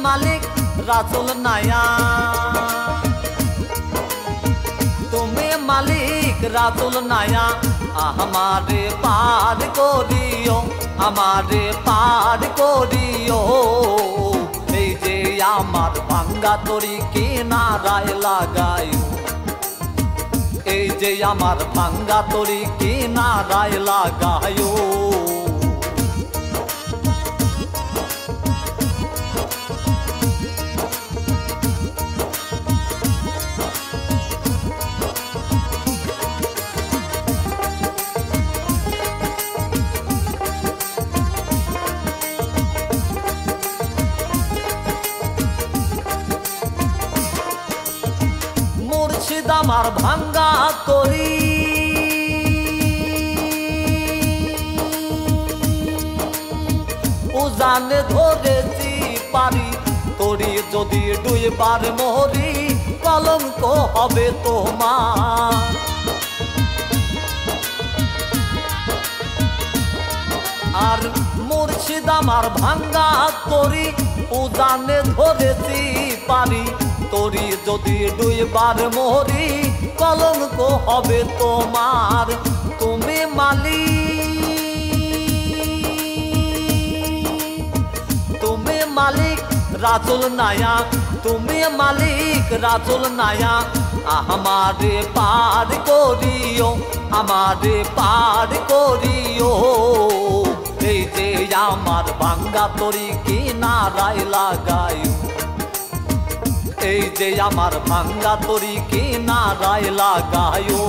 मालिक रासुल नाया, तुम्हें मालिक रासुल नाया, हमारे पार को दियो, हमारे पार को दियो। এই যে আমার ভাঙ্গা তরি কিনারায় লাগায়ো, এই যে আমার ভাঙ্গা তরি কিনারায় লাগায়ো। মুর্শিদ আমার ভাঙ্গা তরি, উজানে ধরেছি পারি, তরি যদি দুইবার মরি কলঙ্ক হবে তোমার। আর মুর্শিদ আমার ভাঙ্গা তরি, উজানে ধরেছি পারি, তরি যদি দুইবার মরি কলঙ্ক হবে তোমার। তুমি মালিক রাসুল নায়া, তুমি মালিক রাসুল নায়া, हमारे पार करियो, हमारे पार करियो। এই যে আমার ভাঙ্গা তরি কিনারায় লাগায়ো, এই যে আমার ভাঙ্গা তরি কিনারায় লাগায়ো।